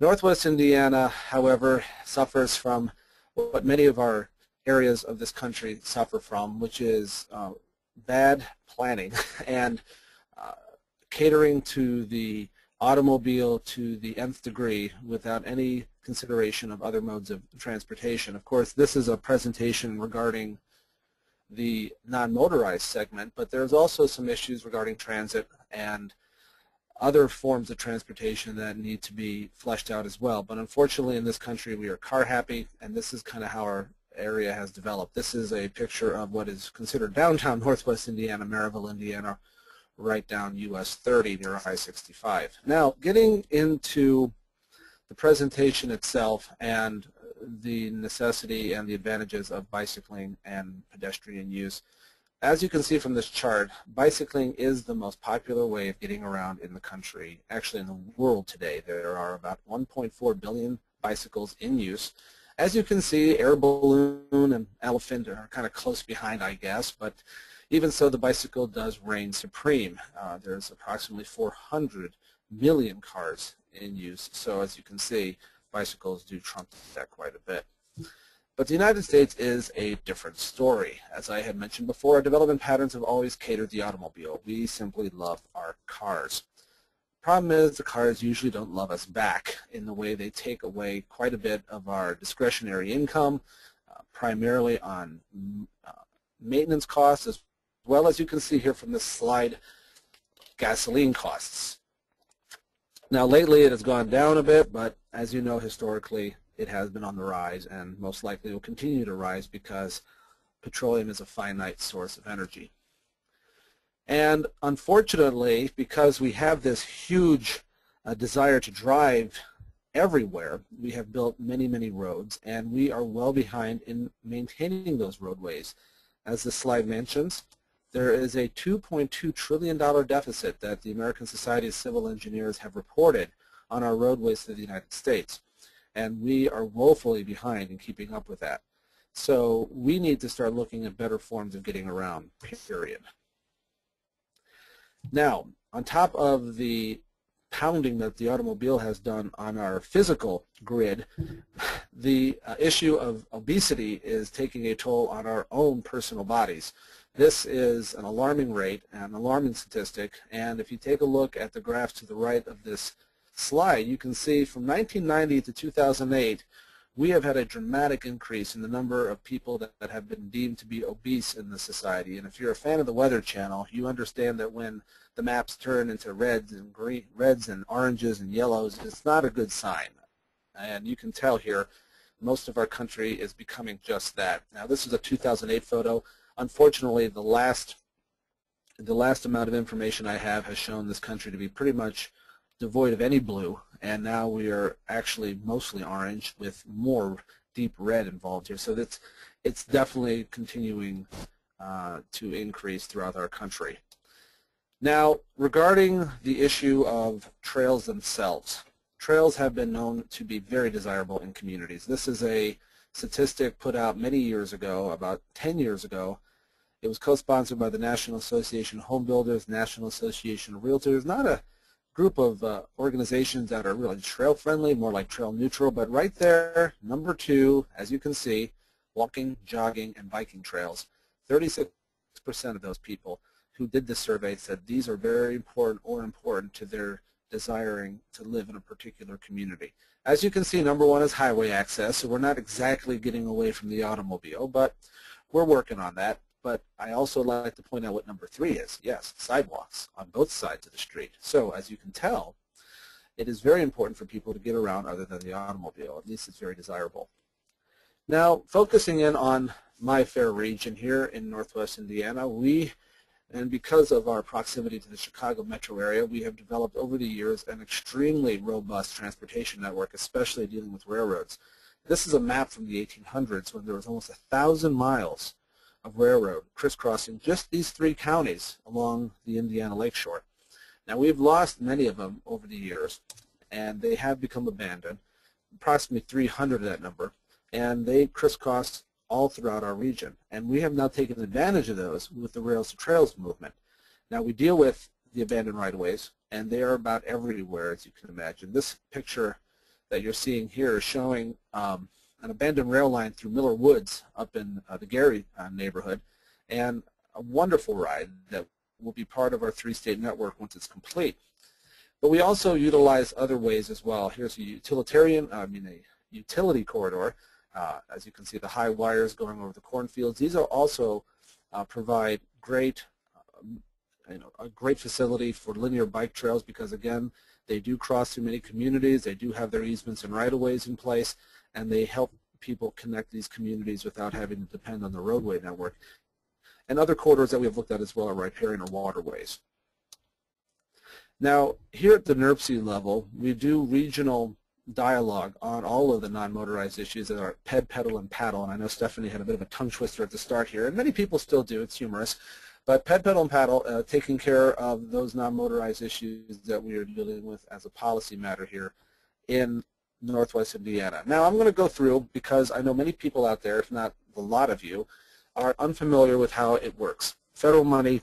Northwest Indiana, however, suffers from what many of our areas of this country suffer from, which is bad planning and catering to the automobile to the nth degree without any consideration of other modes of transportation. Of course, this is a presentation regarding the non-motorized segment, but there's also some issues regarding transit and other forms of transportation that need to be fleshed out as well. But unfortunately in this country we are car happy, and this is kind of how our area has developed. This is a picture of what is considered downtown Northwest Indiana, Maryville, Indiana, right down US 30 near I-65. Now, getting into the presentation itself and the necessity and the advantages of bicycling and pedestrian use. As you can see from this chart, bicycling is the most popular way of getting around in the country. Actually, in the world today, there are about 1.4 billion bicycles in use. As you can see, air balloon and elephant are kind of close behind, I guess, but even so, the bicycle does reign supreme. There's approximately 400 million cars in use, so as you can see, bicycles do trump that quite a bit. But the United States is a different story. As I had mentioned before, our development patterns have always catered the automobile. We simply love our cars. Problem is, the cars usually don't love us back in the way they take away quite a bit of our discretionary income, primarily on maintenance costs, as well as you can see here from this slide, gasoline costs. Now lately it has gone down a bit, but as you know, historically it has been on the rise and most likely will continue to rise because petroleum is a finite source of energy. And unfortunately, because we have this huge desire to drive everywhere, we have built many, many roads, and we are well behind in maintaining those roadways. As the slide mentions, there is a $2.2 trillion deficit that the American Society of Civil Engineers have reported on our roadways to the United States. And we are woefully behind in keeping up with that. So we need to start looking at better forms of getting around, period. Now, on top of the pounding that the automobile has done on our physical grid, the issue of obesity is taking a toll on our own personal bodies. This is an alarming rate, an alarming statistic, and if you take a look at the graph to the right of this slide, you can see from 1990 to 2008, we have had a dramatic increase in the number of people that have been deemed to be obese in the society. And if you're a fan of the Weather Channel, you understand that when the maps turn into reds and green, reds and oranges and yellows, it's not a good sign. And you can tell here, most of our country is becoming just that. Now, this is a 2008 photo. Unfortunately, the last amount of information I have has shown this country to be pretty much devoid of any blue, and now we are actually mostly orange with more deep red involved here. So it's definitely continuing to increase throughout our country. Now, regarding the issue of trails themselves, trails have been known to be very desirable in communities. This is a statistic put out many years ago, about 10 years ago. It was co-sponsored by the National Association of Home Builders, National Association of Realtors, not a group of organizations that are really trail friendly, more like trail neutral, but right there, number 2, as you can see, walking, jogging, and biking trails. 36% of those people who did this survey said these are very important or important to their desiring to live in a particular community. As you can see, number 1 is highway access, so we're not exactly getting away from the automobile, but we're working on that. But I also like to point out what number 3 is. Yes, sidewalks on both sides of the street. So as you can tell, it is very important for people to get around other than the automobile. At least it's very desirable. Now, focusing in on my fair region here in Northwest Indiana, and because of our proximity to the Chicago metro area, we have developed over the years an extremely robust transportation network, especially dealing with railroads. This is a map from the 1800s when there was almost 1,000 miles of railroad crisscrossing just these 3 counties along the Indiana lakeshore. Now, we've lost many of them over the years, and they have become abandoned, approximately 300 of that number, and they crisscross all throughout our region. And we have now taken advantage of those with the Rails to Trails movement. Now, we deal with the abandoned right-of-ways, and they are about everywhere, as you can imagine. This picture that you're seeing here is showing an abandoned rail line through Miller Woods up in the Gary neighborhood, and a wonderful ride that will be part of our 3-state network once it's complete. But we also utilize other ways as well. Here's a utility corridor. As you can see, the high wires going over the cornfields. These are also provide great, a great facility for linear bike trails because, again, they do cross through many communities. They do have their easements and right-of-ways in place, and they help people connect these communities without having to depend on the roadway network. And other corridors that we've looked at as well are riparian or waterways. Now, here at the NIRPC level, we do regional dialogue on all of the non-motorized issues that are ped, pedal, and paddle. And I know Stephanie had a bit of a tongue twister at the start here, and many people still do. It's humorous. But ped, pedal, and paddle, taking care of those non-motorized issues that we are dealing with as a policy matter here in Northwest Indiana. Now, I'm going to go through, because I know many people out there, if not a lot of you, are unfamiliar with how it works. Federal money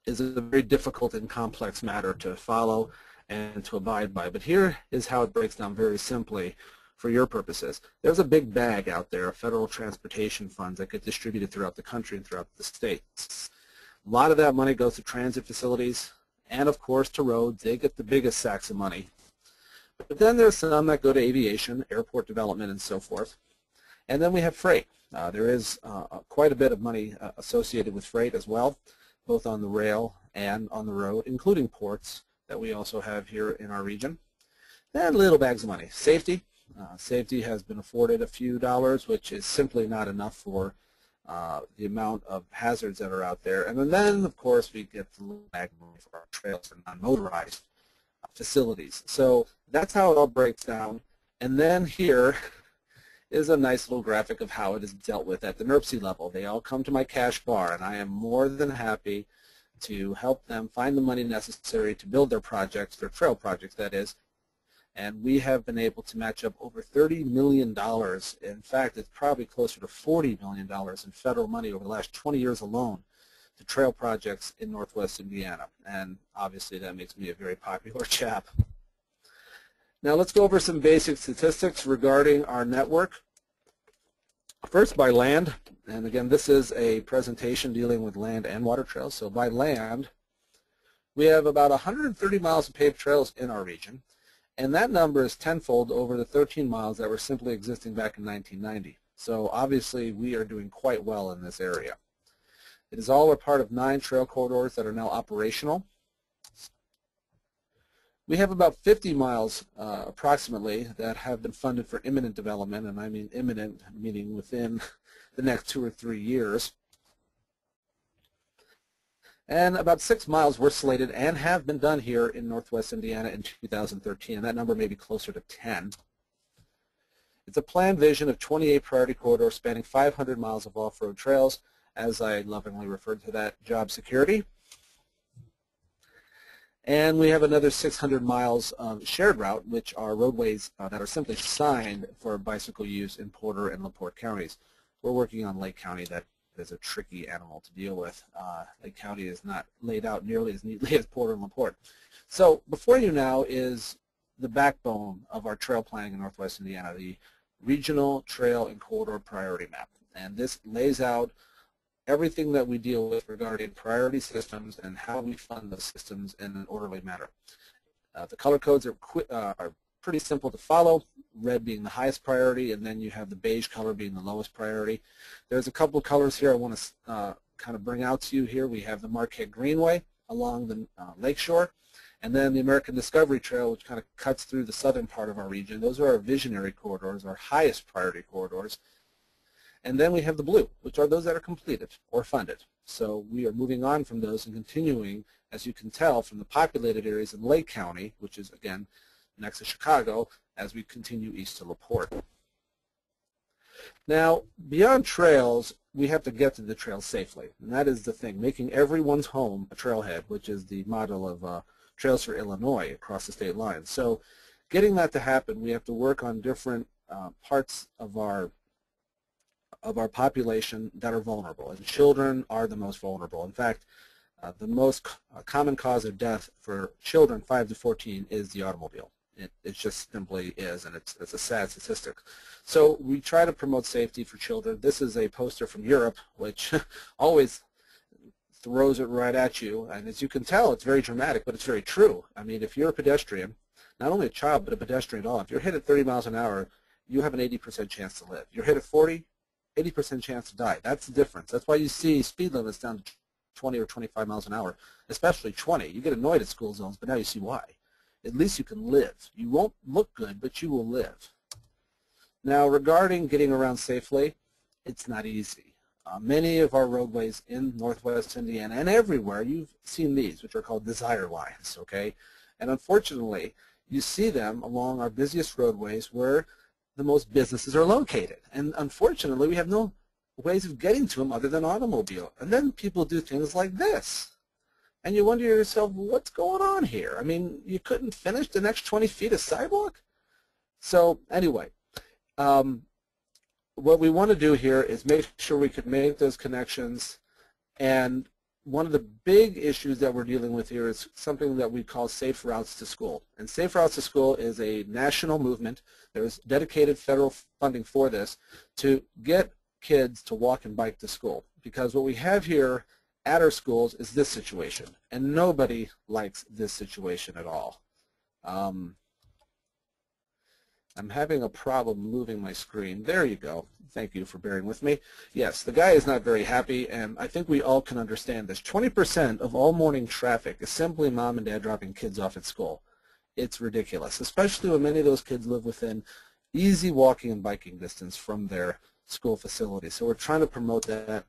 is a very difficult and complex matter to follow and to abide by. But here is how it breaks down very simply for your purposes. There's a big bag out there of federal transportation funds that get distributed throughout the country and throughout the states. A lot of that money goes to transit facilities and, of course, to roads. They get the biggest sacks of money. But then there's some that go to aviation, airport development, and so forth. And then we have freight. There is quite a bit of money associated with freight as well, both on the rail and on the road, including ports that we also have here in our region. And little bags of money. Safety. Safety has been afforded a few dollars, which is simply not enough for the amount of hazards that are out there. And then, of course, we get the little bag of money for our trails and non-motorized facilities. So that's how it all breaks down. And then here is a nice little graphic of how it is dealt with at the NIRPC level. They all come to my cash bar, and I am more than happy to help them find the money necessary to build their projects, their trail projects, that is. And we have been able to match up over $30 million. In fact, it's probably closer to $40 million in federal money over the last 20 years alone to trail projects in Northwest Indiana. And obviously that makes me a very popular chap. Now let's go over some basic statistics regarding our network. First, by land, and again, this is a presentation dealing with land and water trails. So by land, we have about 130 miles of paved trails in our region, and that number is tenfold over the 13 miles that were simply existing back in 1990. So obviously, we are doing quite well in this area. It is all a part of 9 trail corridors that are now operational. We have about 50 miles approximately that have been funded for imminent development, and I mean imminent meaning within the next 2 or 3 years. And about 6 miles were slated and have been done here in Northwest Indiana in 2013, and that number may be closer to 10. It's a planned vision of 28 priority corridors spanning 500 miles of off-road trails, as I lovingly referred to that, job security. And we have another 600 miles of shared route, which are roadways that are simply signed for bicycle use in Porter and LaPorte counties. We're working on Lake County. That is a tricky animal to deal with. Lake County is not laid out nearly as neatly as Porter and LaPorte. So before you now is the backbone of our trail planning in Northwest Indiana, the Regional Trail and Corridor Priority Map. And this lays out everything that we deal with regarding priority systems and how we fund those systems in an orderly manner. The color codes are pretty simple to follow, red being the highest priority, and then you have the beige color being the lowest priority. There's a couple of colors here I want to kind of bring out to you here. We have the Marquette Greenway along the lakeshore, and then the American Discovery Trail, which kind of cuts through the southern part of our region. Those are our visionary corridors, our highest priority corridors. And then we have the blue, which are those that are completed or funded. So we are moving on from those and continuing, as you can tell, from the populated areas in Lake County, which is, again, next to Chicago, as we continue east to LaPorte. Now, beyond trails, we have to get to the trails safely. And that is the thing, making everyone's home a trailhead, which is the model of Trails for Illinois across the state line. So getting that to happen, we have to work on different parts of our population that are vulnerable, and children are the most vulnerable. In fact, the most common cause of death for children 5 to 14 is the automobile. It just simply is, and it's a sad statistic. So we try to promote safety for children. This is a poster from Europe, which always throws it right at you. And as you can tell, it's very dramatic, but it's very true. I mean, if you're a pedestrian, not only a child, but a pedestrian at all, if you're hit at 30 miles an hour, you have an 80% chance to live. You're hit at 40, 80% chance to die. That's the difference. That's why you see speed limits down to 20 or 25 miles an hour, especially 20. You get annoyed at school zones, but now you see why. At least you can live. You won't look good, but you will live. Now, regarding getting around safely, it's not easy. Many of our roadways in Northwest Indiana and everywhere, you've seen these, which are called desire lines, okay? And unfortunately, you see them along our busiest roadways where the most businesses are located. And unfortunately, we have no ways of getting to them other than automobile. And then people do things like this. And you wonder to yourself, what's going on here? I mean, you couldn't finish the next 20 feet of sidewalk? So anyway, what we want to do here is make sure we can make those connections. And one of the big issues that we're dealing with here is something that we call Safe Routes to School. And Safe Routes to School is a national movement. There's dedicated federal funding for this to get kids to walk and bike to school. Because what we have here at our schools is this situation, and nobody likes this situation at all. I'm having a problem moving my screen. There you go. Thank you for bearing with me. Yes, the guy is not very happy, and I think we all can understand this. 20% of all morning traffic is simply mom and dad dropping kids off at school. It's ridiculous, especially when many of those kids live within easy walking and biking distance from their school facility. So we're trying to promote that.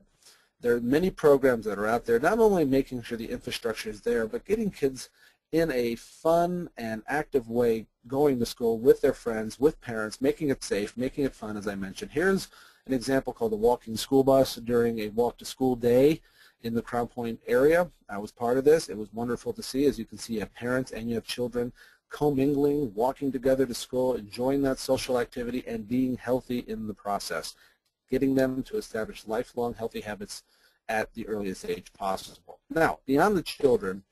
There are many programs that are out there, not only making sure the infrastructure is there, but getting kids in a fun and active way going to school with their friends, with parents, making it safe, making it fun, as I mentioned. Here's an example called the walking school bus during a walk-to-school day in the Crown Point area. I was part of this. It was wonderful to see. As you can see, you have parents and you have children commingling, walking together to school, enjoying that social activity, and being healthy in the process, getting them to establish lifelong healthy habits at the earliest age possible. Now, beyond the children,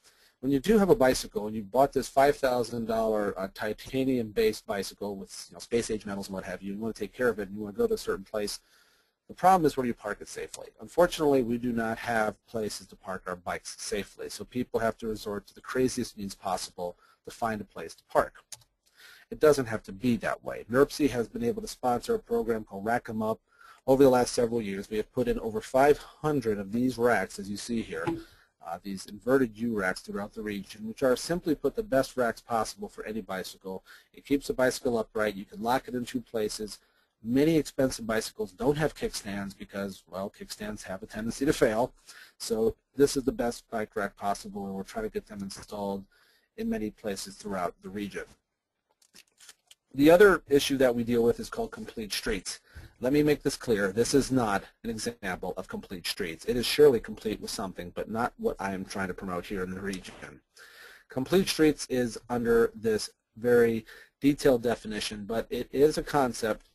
when you do have a bicycle and you bought this $5,000 titanium-based bicycle with space-age metals and what have you, you want to take care of it and you want to go to a certain place, the problem is where do you park it safely? Unfortunately, we do not have places to park our bikes safely, so people have to resort to the craziest means possible to find a place to park. It doesn't have to be that way. NIRPC has been able to sponsor a program called Rack 'em Up. Over the last several years, we have put in over 500 of these racks, as you see here, these inverted U-racks throughout the region, which are simply put the best racks possible for any bicycle. It keeps the bicycle upright. You can lock it in two places. Many expensive bicycles don't have kickstands because, well, kickstands have a tendency to fail. So this is the best bike rack possible, and we're trying to get them installed in many places throughout the region. The other issue that we deal with is called complete streets. Let me make this clear. This is not an example of complete streets. It is surely complete with something, but not what I am trying to promote here in the region. Complete streets is under this very detailed definition, but it is a concept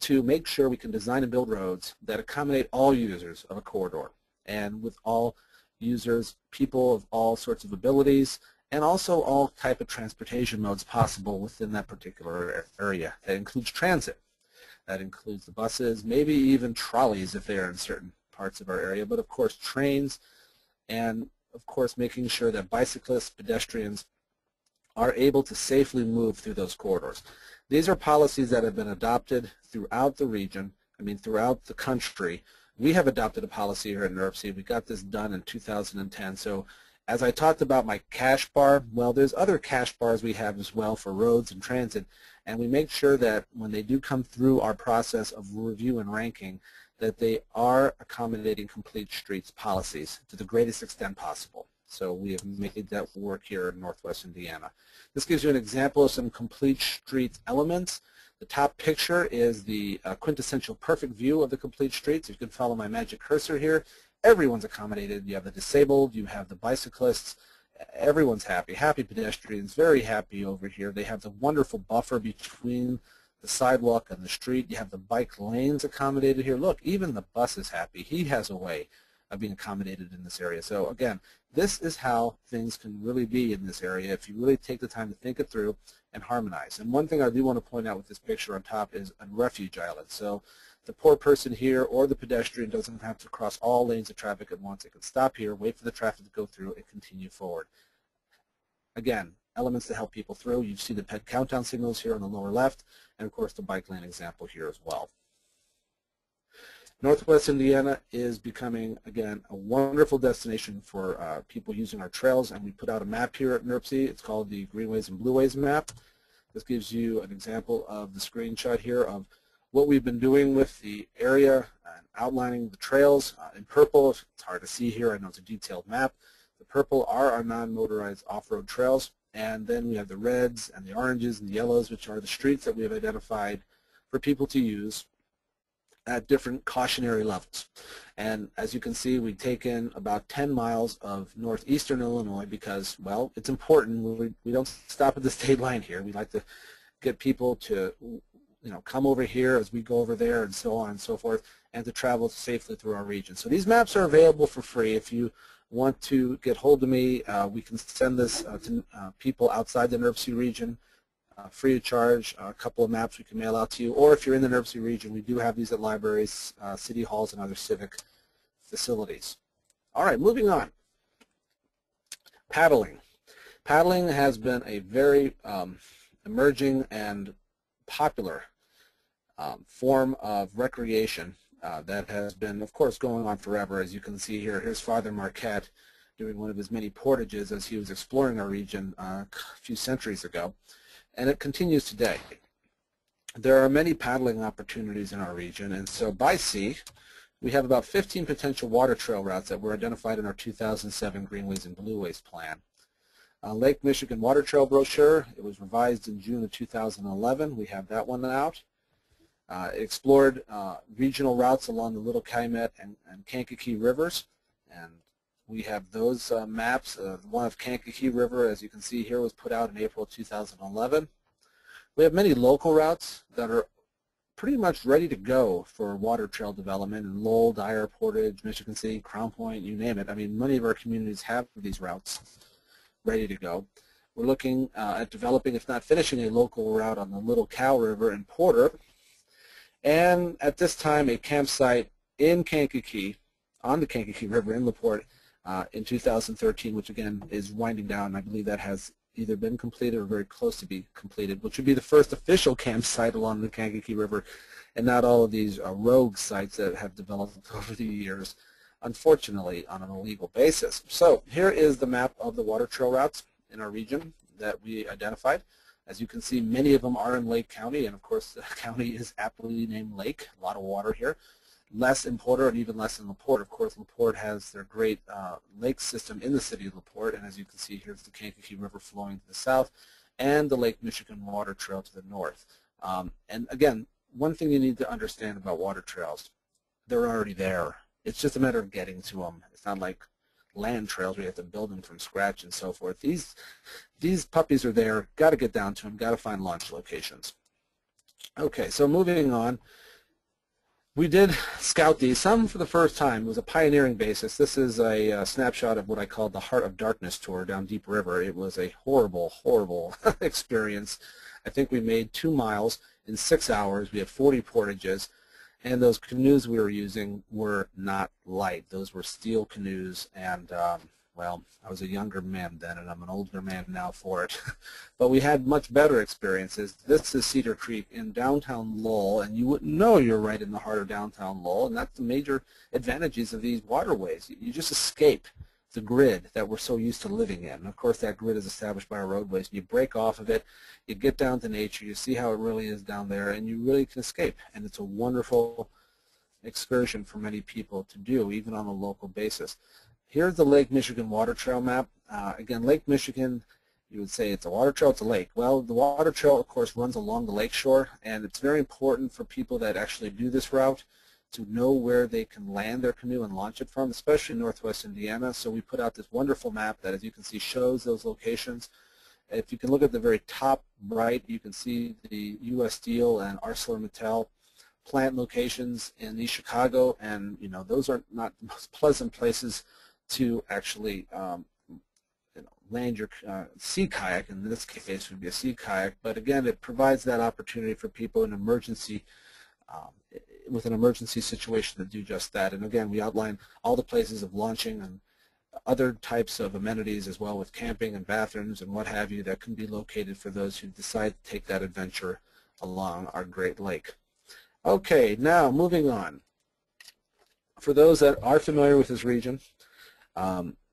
to make sure we can design and build roads that accommodate all users of a corridor, and with all users, people of all sorts of abilities, and also all type of transportation modes possible within that particular area. That includes transit. That includes the buses, maybe even trolleys if they are in certain parts of our area, but of course trains, and of course making sure that bicyclists, pedestrians are able to safely move through those corridors. These are policies that have been adopted throughout the region, throughout the country. We have adopted a policy here at NIRPC. We got this done in 2010. So as I talked about my cash bar, well, there's other cash bars we have as well for roads and transit, and we make sure that when they do come through our process of review and ranking, that they are accommodating complete streets policies to the greatest extent possible. So we have made that work here in Northwest Indiana. This gives you an example of some complete streets elements. The top picture is the quintessential perfect view of the complete streets. You can follow my magic cursor here. Everyone's accommodated. You have the disabled, you have the bicyclists, everyone's happy. Happy pedestrians, very happy over here. They have the wonderful buffer between the sidewalk and the street. You have the bike lanes accommodated here. Look, even the bus is happy. He has a way of being accommodated in this area. So again, this is how things can really be in this area if you really take the time to think it through and harmonize. And one thing I do want to point out with this picture on top is a refuge island. So the poor person here or the pedestrian doesn't have to cross all lanes of traffic at once. It can stop here, wait for the traffic to go through, and continue forward. Again, elements to help people through. You see the pet countdown signals here on the lower left, and of course the bike lane example here as well. Northwest Indiana is becoming, again, a wonderful destination for people using our trails, and we put out a map here at NIRPC. It's called the Greenways and Blueways map. This gives you an example of the screenshot here of what we've been doing with the area and outlining the trails. In purple, it's hard to see here, I know it's a detailed map. The purple are our non-motorized off-road trails, and then we have the reds and the oranges and the yellows, which are the streets that we have identified for people to use at different cautionary levels. And as you can see, we take in about 10 miles of northeastern Illinois because, well, it's important. We don't stop at the state line here. We like to get people to, come over here as we go over there and so on and so forth, and to travel safely through our region. So these maps are available for free. If you want to get hold of me, we can send this to people outside the NIRPC region. Free of charge, a couple of maps we can mail out to you, or if you're in the NIRPC region, we do have these at libraries, city halls, and other civic facilities. All right, moving on. Paddling. Paddling has been a very emerging and popular form of recreation that has been, of course, going on forever. As you can see here, here's Father Marquette doing one of his many portages as he was exploring our region a few centuries ago. And it continues today. There are many paddling opportunities in our region, and so by sea, we have about 15 potential water trail routes that were identified in our 2007 Greenways and Blueways plan. Lake Michigan Water Trail brochure, it was revised in June of 2011. We have that one out. It explored regional routes along the Little Calumet and Kankakee rivers, and we have those maps. One of Kankakee River, as you can see here, was put out in April 2011. We have many local routes that are pretty much ready to go for water trail development in Lowell, Dyer, Portage, Michigan City, Crown Point, you name it. I mean, many of our communities have these routes ready to go. We're looking at developing, if not finishing, a local route on the Little Cow River in Porter. And at this time, a campsite in Kankakee, on the Kankakee River in LaPorte, in 2013, which again is winding down. I believe that has either been completed or very close to be completed, which would be the first official campsite along the Kankakee River, and not all of these rogue sites that have developed over the years, unfortunately, on an illegal basis. So here is the map of the water trail routes in our region that we identified. As you can see, many of them are in Lake County, and of course the county is aptly named Lake, a lot of water here. Less in Porter and even less in LaPorte. Of course, LaPorte has their great lake system in the city of LaPorte, and as you can see, here's the Kankakee River flowing to the south and the Lake Michigan Water Trail to the north. And again, one thing you need to understand about water trails, they're already there. It's just a matter of getting to them. It's not like land trails where you have to build them from scratch and so forth. These puppies are there. Got to get down to them. Got to find launch locations. Okay, so moving on. We did scout these, some for the first time. It was a pioneering basis. This is a snapshot of what I called the Heart of Darkness tour down Deep River. It was a horrible, horrible experience. I think we made 2 miles in 6 hours. We had 40 portages, and those canoes we were using were not light. Those were steel canoes, and well, I was a younger man then, and I'm an older man now for it. But we had much better experiences. This is Cedar Creek in downtown Lowell, and you wouldn't know you're right in the heart of downtown Lowell, and that's the major advantages of these waterways. You just escape the grid that we're so used to living in. And of course, that grid is established by our roadways. You break off of it, you get down to nature, you see how it really is down there, and you really can escape. And it's a wonderful excursion for many people to do, even on a local basis. Here's the Lake Michigan Water Trail map. Again, Lake Michigan, you would say it's a water trail, it's a lake. Well, the water trail, of course, runs along the lake shore, and it's very important for people that actually do this route to know where they can land their canoe and launch it from, especially in Northwest Indiana. So we put out this wonderful map that, as you can see, shows those locations. If you can look at the very top right, you can see the U.S. Steel and ArcelorMittal plant locations in East Chicago, and those are not the most pleasant places to actually land your sea kayak. In this case, would be a sea kayak. But again, it provides that opportunity for people in emergency, with an emergency situation to do just that. And again, we outline all the places of launching and other types of amenities as well, with camping and bathrooms and what have you, that can be located for those who decide to take that adventure along our Great Lake. Okay, now moving on. For those that are familiar with this region,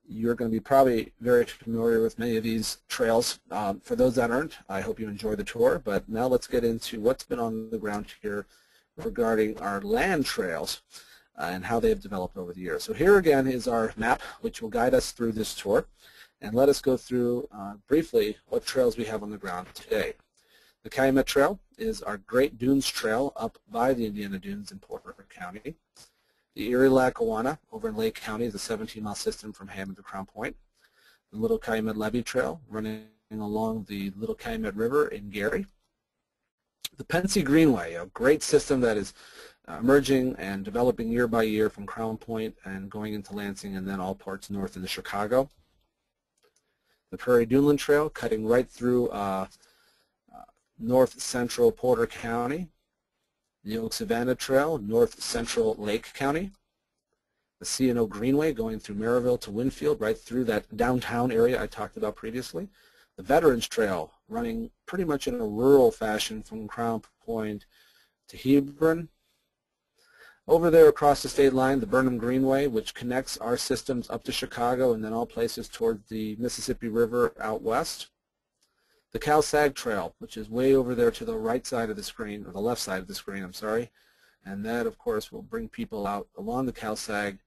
you're going to be probably very familiar with many of these trails. For those that aren't, I hope you enjoy the tour. But now let's get into what's been on the ground here regarding our land trails and how they have developed over the years. So here again is our map, which will guide us through this tour. And let us go through briefly what trails we have on the ground today. The Calumet Trail is our Great Dunes Trail up by the Indiana Dunes in Porter County. The Erie-Lackawanna over in Lake County is a 17-mile system from Hammond to Crown Point. The Little Calumet Levee Trail running along the Little Calumet River in Gary. The Pensy Greenway, a great system that is emerging and developing year by year from Crown Point and going into Lansing and then all parts north into Chicago. The Prairie Duneland Trail cutting right through north central Porter County. The Oak Savannah Trail, north central Lake County. The C&O Greenway going through Maryville to Winfield, right through that downtown area I talked about previously. The Veterans Trail running pretty much in a rural fashion from Crown Point to Hebron. Over there across the state line, the Burnham Greenway, which connects our systems up to Chicago and then all places toward the Mississippi River out west. The Cal-Sag Trail, which is way over there to the right side of the screen, or the left side of the screen, I'm sorry. And that, of course, will bring people out along the Cal-Sag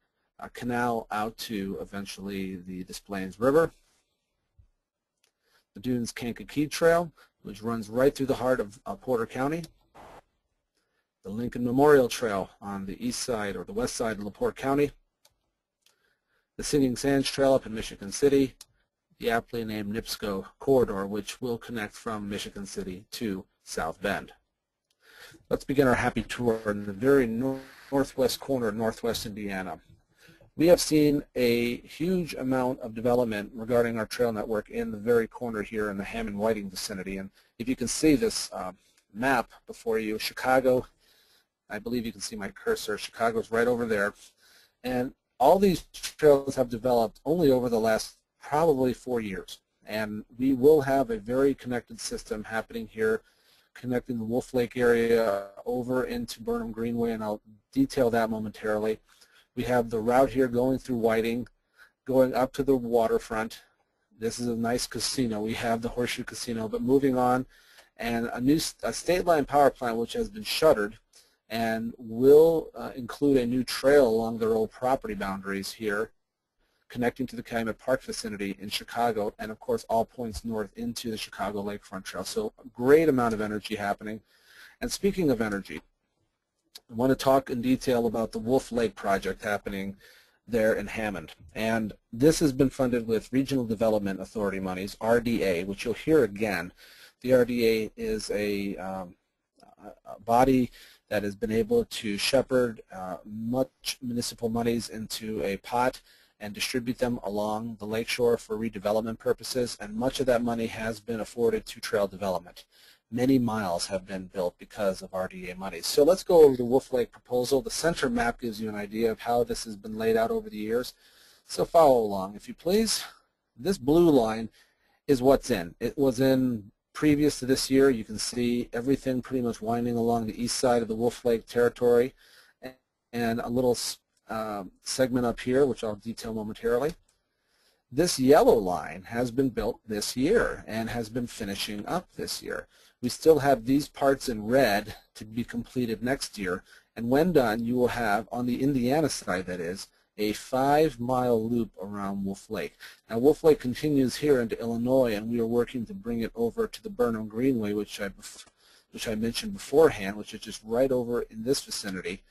Canal out to eventually the Des Plaines River. The Dunes Kankakee Trail, which runs right through the heart of Porter County. The Lincoln Memorial Trail on the east side or the west side of LaPorte County. The Singing Sands Trail up in Michigan City. The aptly named NIPSCO corridor, which will connect from Michigan City to South Bend. Let's begin our happy tour in the very northwest corner of Northwest Indiana. We have seen a huge amount of development regarding our trail network in the very corner here in the Hammond-Whiting vicinity. And if you can see this map before you, Chicago, I believe you can see my cursor, Chicago's right over there. And all these trails have developed only over the last probably 4 years, and we will have a very connected system happening here, connecting the Wolf Lake area over into Burnham Greenway, and I'll detail that momentarily. We have the route here going through Whiting, going up to the waterfront. This is a nice casino. We have the Horseshoe Casino, but moving on, and a state line power plant which has been shuttered and will include a new trail along their old property boundaries here, connecting to the Calumet Park vicinity in Chicago, and of course all points north into the Chicago Lakefront Trail. So a great amount of energy happening. And speaking of energy, I want to talk in detail about the Wolf Lake project happening there in Hammond. And this has been funded with Regional Development Authority monies, RDA, which you'll hear again. The RDA is a body that has been able to shepherd much municipal monies into a pot and distribute them along the lakeshore for redevelopment purposes, and much of that money has been afforded to trail development. Many miles have been built because of RDA money. So let's go over the Wolf Lake proposal. The center map gives you an idea of how this has been laid out over the years. So follow along, if you please. This blue line is what's in. It was in previous to this year. You can see everything pretty much winding along the east side of the Wolf Lake territory, and a little segment up here, which I'll detail momentarily. This yellow line has been built this year and has been finishing up this year. We still have these parts in red to be completed next year, and when done, you will have, on the Indiana side that is, a 5-mile loop around Wolf Lake. Now Wolf Lake continues here into Illinois, and we are working to bring it over to the Burnham Greenway, which I mentioned beforehand, which is just right over in this vicinity.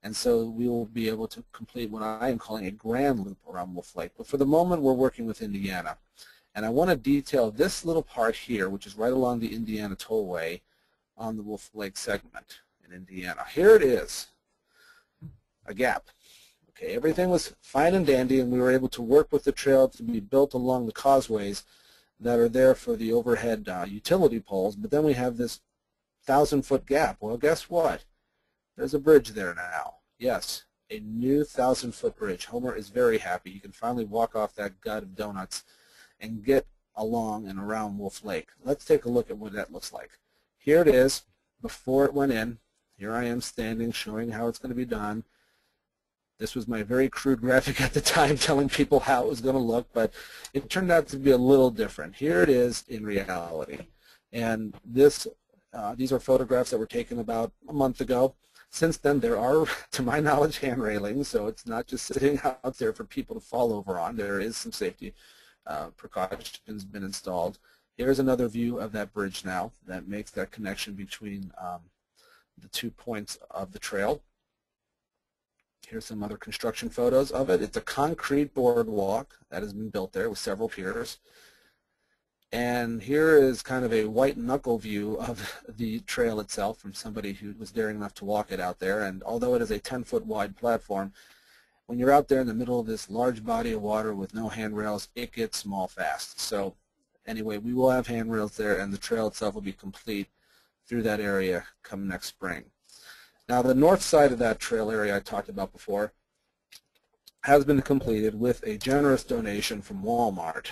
And so we will be able to complete what I am calling a grand loop around Wolf Lake. But for the moment, we're working with Indiana. And I want to detail this little part here, which is right along the Indiana Tollway on the Wolf Lake segment in Indiana. Here it is, a gap. Okay, everything was fine and dandy, and we were able to work with the trail to be built along the causeways that are there for the overhead utility poles, but then we have this 1,000-foot gap. Well, guess what? There's a bridge there now. Yes, a new 1,000-foot bridge. Homer is very happy. You can finally walk off that gut of donuts and get along and around Wolf Lake. Let's take a look at what that looks like. Here it is before it went in. Here I am standing showing how it's going to be done. This was my very crude graphic at the time telling people how it was going to look, but it turned out to be a little different. Here it is in reality. And these are photographs that were taken about a month ago. Since then, there are, to my knowledge, hand railings, so it's not just sitting out there for people to fall over on. There is some safety precautions been installed. Here's another view of that bridge now that makes that connection between the 2 points of the trail. Here's some other construction photos of it. It's a concrete boardwalk that has been built there with several piers. And here is kind of a white knuckle view of the trail itself from somebody who was daring enough to walk it out there. And although it is a 10-foot wide platform, when you're out there in the middle of this large body of water with no handrails, it gets small fast. So anyway, we will have handrails there, and the trail itself will be complete through that area come next spring. Now, the north side of that trail area I talked about before has been completed with a generous donation from Walmart.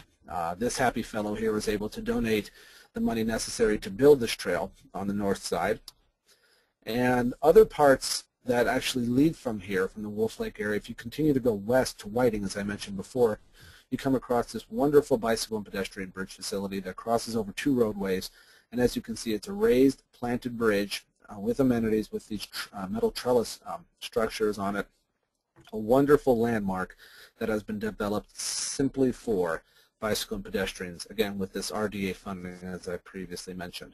This happy fellow here was able to donate the money necessary to build this trail on the north side. And other parts that actually lead from here, from the Wolf Lake area, if you continue to go west to Whiting, as I mentioned before, you come across this wonderful bicycle and pedestrian bridge facility that crosses over 2 roadways. And as you can see, it's a raised, planted bridge with amenities with these metal trellis structures on it. A wonderful landmark that has been developed simply for bicycle and pedestrians, again with this RDA funding as I previously mentioned.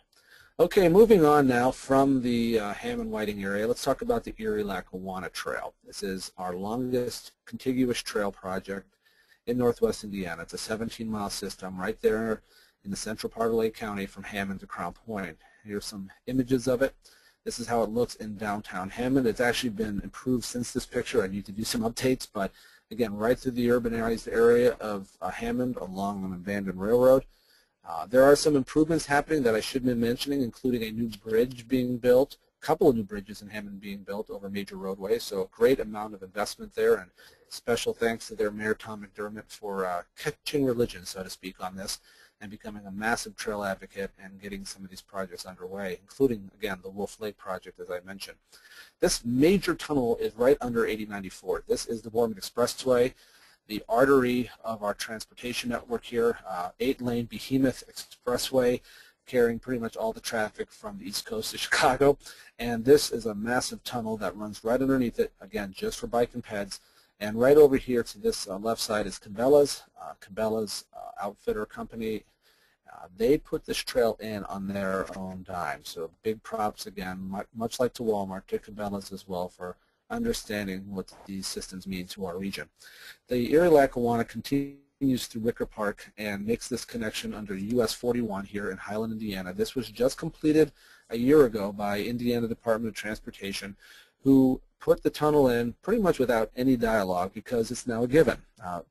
Okay, moving on now from the Hammond-Whiting area, let's talk about the Erie-Lackawanna Trail. This is our longest contiguous trail project in northwest Indiana. It's a 17-mile system right there in the central part of Lake County from Hammond to Crown Point. Here's some images of it. This is how it looks in downtown Hammond. It's actually been improved since this picture. I need to do some updates, but again, right through the urban areas, the area of Hammond along an abandoned railroad. There are some improvements happening that I should be mentioning, including a new bridge being built, a couple of new bridges in Hammond being built over major roadways, so a great amount of investment there, and special thanks to their Mayor Tom McDermott for catching religion, so to speak, on this, and becoming a massive trail advocate and getting some of these projects underway, including, again, the Wolf Lake project, as I mentioned. This major tunnel is right under 8094. This is the Borman Expressway, the artery of our transportation network here, 8-lane behemoth expressway carrying pretty much all the traffic from the East Coast to Chicago. And this is a massive tunnel that runs right underneath it, again, just for bike and peds. And right over here to this left side is Cabela's. Cabela's outfitter company. They put this trail in on their own dime. So big props again, much like to Walmart, to Cabela's as well for understanding what these systems mean to our region. The Erie-Lackawanna continues through Wicker Park and makes this connection under US 41 here in Highland, Indiana. This was just completed a year ago by Indiana Department of Transportation, who put the tunnel in pretty much without any dialogue because it's now a given.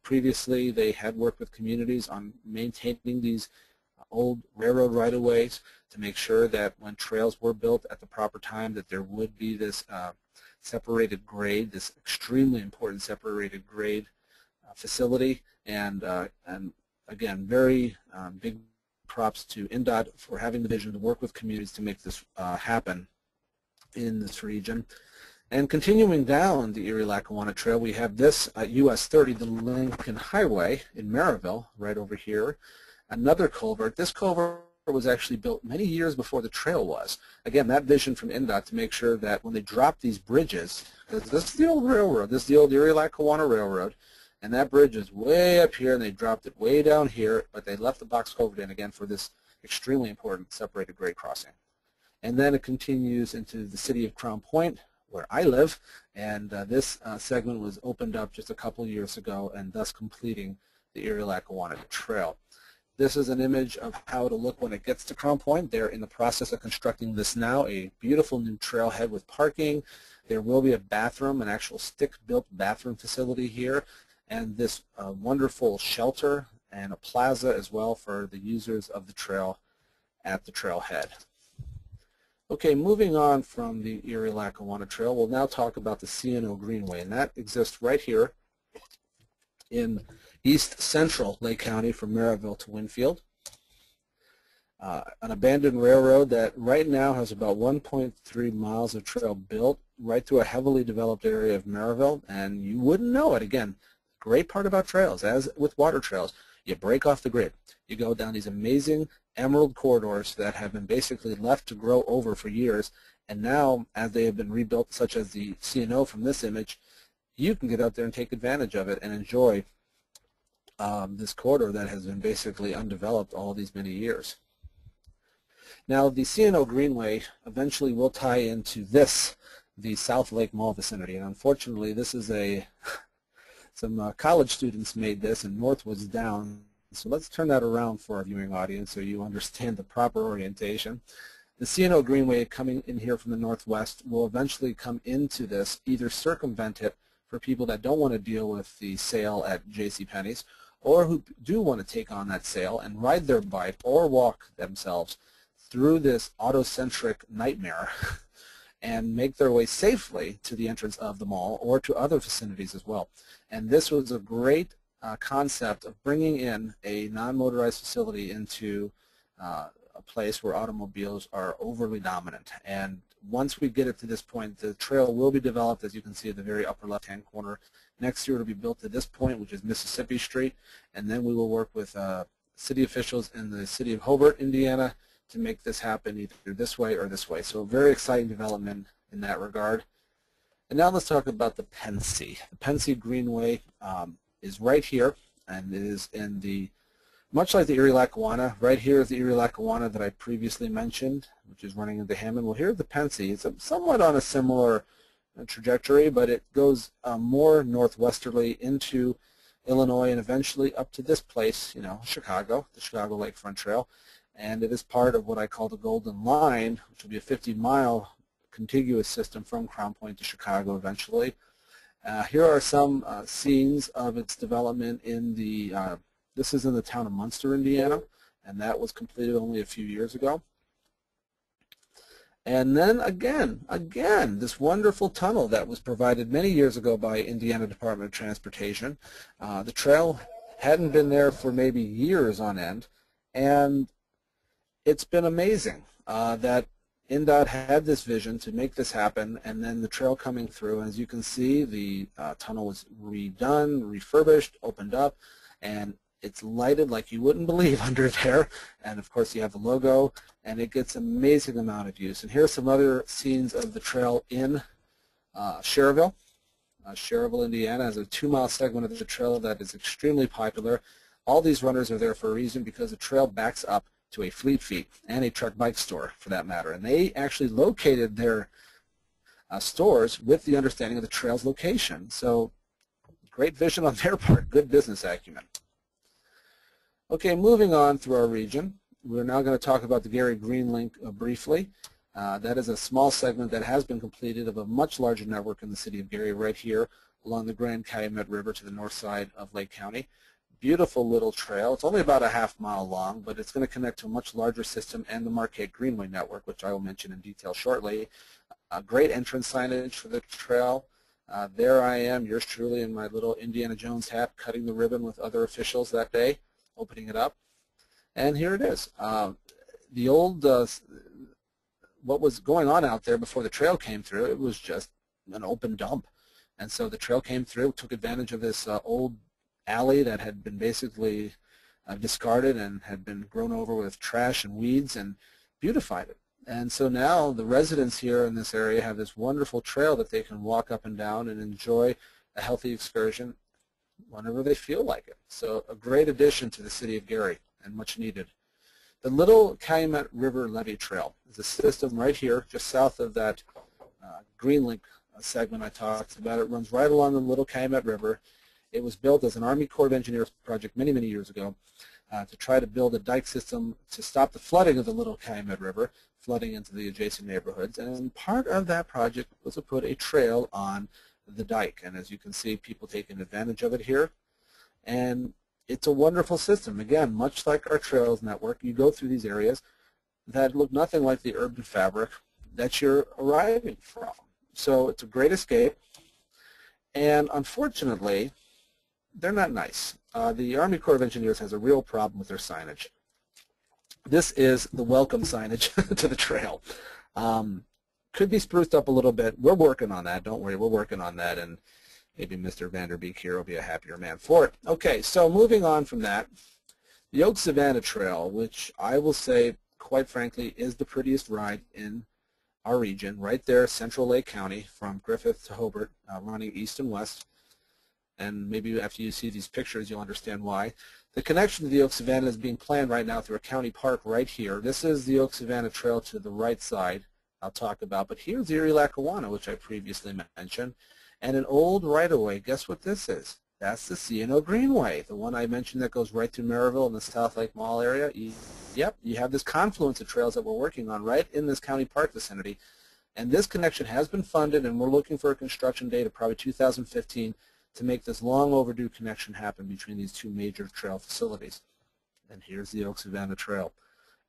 Previously, they had worked with communities on maintaining these old railroad right-of-ways to make sure that when trails were built at the proper time that there would be this separated grade, this extremely important separated grade facility. And again, very big props to INDOT for having the vision to work with communities to make this happen in this region. And continuing down the Erie-Lackawanna Trail, we have this US 30, the Lincoln Highway in Maryville, right over here. Another culvert. This culvert was actually built many years before the trail was. Again, that vision from INDOT to make sure that when they drop these bridges, because this is the old railroad, this is the old Erie-Lackawanna Railroad, and that bridge is way up here, and they dropped it way down here, but they left the box culvert in again for this extremely important separated grade crossing. And then it continues into the city of Crown Point, where I live, and this segment was opened up just a couple years ago and thus completing the Erie-Lackawanna Trail. This is an image of how it'll look when it gets to Crown Point. They're in the process of constructing this now, a beautiful new trailhead with parking. There will be a bathroom, an actual stick-built bathroom facility here, and this wonderful shelter and a plaza as well for the users of the trail at the trailhead. Okay, moving on from the Erie-Lackawanna Trail, we'll now talk about the C&O Greenway, and that exists right here in east central Lake County from Maryville to Winfield. An abandoned railroad that right now has about 1.3 miles of trail built right through a heavily developed area of Maryville, and you wouldn't know it. Again, great part about trails, as with water trails, you break off the grid. You go down these amazing emerald corridors that have been basically left to grow over for years, and now as they have been rebuilt, such as the C&O from this image, you can get out there and take advantage of it and enjoy this corridor that has been basically undeveloped all these many years. Now the C&O Greenway eventually will tie into this, the South Lake Mall vicinity, and unfortunately this is some college students made this and Northwood's down. So let's turn that around for our viewing audience so you understand the proper orientation. The C&O Greenway coming in here from the northwest will eventually come into this, either circumvent it for people that don't want to deal with the sale at JCPenney's, or who do want to take on that sale and ride their bike or walk themselves through this auto-centric nightmare and make their way safely to the entrance of the mall or to other vicinities as well. And this was a great concept of bringing in a non-motorized facility into a place where automobiles are overly dominant. And once we get it to this point, the trail will be developed, as you can see at the very upper left-hand corner. Next year it will be built to this point, which is Mississippi Street, and then we will work with city officials in the city of Hobart, Indiana, to make this happen either this way or this way. So a very exciting development in that regard. And now let's talk about the Pensy. The Pensy Greenway is right here, and it is in the, much like the Erie-Lackawanna, right here is the Erie-Lackawanna that I previously mentioned, which is running into Hammond. Well, here's the Pensy. It's somewhat on a similar trajectory, but it goes more northwesterly into Illinois and eventually up to this place, you know, Chicago, the Chicago Lakefront Trail. And it is part of what I call the Golden Line, which will be a 50-mile contiguous system from Crown Point to Chicago eventually. Here are some scenes of its development in the, this is in the town of Munster, Indiana, and that was completed only a few years ago. And then again, this wonderful tunnel that was provided many years ago by Indiana Department of Transportation. The trail hadn't been there for maybe years on end, and it's been amazing that INDOT had this vision to make this happen, and then the trail coming through. As you can see, the tunnel was redone, refurbished, opened up, and it's lighted like you wouldn't believe under there. And of course you have the logo, and it gets an amazing amount of use. And here's some other scenes of the trail in Cherville. Cherville, Indiana has a 2-mile segment of the trail that is extremely popular. All these runners are there for a reason, because the trail backs up to a Fleet Feet and a truck bike store for that matter. And they actually located their stores with the understanding of the trail's location. So great vision on their part, good business acumen. Okay, moving on through our region, we're now going to talk about the Gary Green Link briefly. That is a small segment that has been completed of a much larger network in the city of Gary right here along the Grand Calumet River to the north side of Lake County. Beautiful little trail. It's only about a half-mile long, but it's going to connect to a much larger system and the Marquette Greenway network, which I will mention in detail shortly. Great entrance signage for the trail. There I am, yours truly, in my little Indiana Jones hat, cutting the ribbon with other officials that day, opening it up. And here it is. The old, what was going on out there before the trail came through, it was just an open dump. And so the trail came through, took advantage of this old alley that had been basically discarded and had been grown over with trash and weeds, and beautified it. And so now the residents here in this area have this wonderful trail that they can walk up and down and enjoy a healthy excursion whenever they feel like it. So a great addition to the city of Gary, and much needed. The Little Calumet River Levee Trail is a system right here just south of that Green Link segment I talked about. It runs right along the Little Calumet River. It was built as an Army Corps of Engineers project many, many years ago. to try to build a dike system to stop the flooding of the Little Calumet River, flooding into the adjacent neighborhoods. And part of that project was to put a trail on the dike. And as you can see, people taking advantage of it here. And it's a wonderful system. Again, much like our trails network, you go through these areas that look nothing like the urban fabric that you're arriving from. So it's a great escape. And unfortunately, they're not nice. The Army Corps of Engineers has a real problem with their signage. This is the welcome signage to the trail. Could be spruced up a little bit. We're working on that. Don't worry, we're working on that, and maybe Mr. Vanderbeek here will be a happier man for it. Okay, so moving on from that, the Oak Savannah Trail, which I will say, quite frankly, is the prettiest ride in our region, right there, Central Lake County, from Griffith to Hobart, running east and west. And maybe after you see these pictures, you'll understand why. The connection to the Oak Savannah is being planned right now through a county park right here. This is the Oak Savannah Trail to the right side I'll talk about. But here's Erie Lackawanna, which I previously mentioned, and an old right-of-way. Guess what this is? That's the C&O Greenway, the one I mentioned that goes right through Maryville and the South Lake Mall area. Yep, you have this confluence of trails that we're working on right in this county park vicinity. And this connection has been funded, and we're looking for a construction date of probably 2015 to make this long overdue connection happen between these two major trail facilities. And here's the Oak Savannah Trail.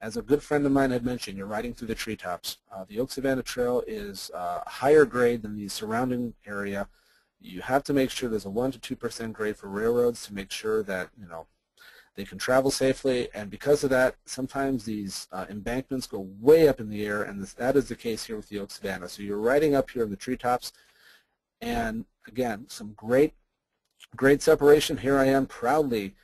As a good friend of mine had mentioned, you're riding through the treetops. The Oak Savannah Trail is higher grade than the surrounding area. You have to make sure there's a 1% to 2% grade for railroads to make sure that they can travel safely. And because of that, sometimes these embankments go way up in the air, and that is the case here with the Oak Savannah. So you're riding up here in the treetops, and again, some great separation. Here I am proudly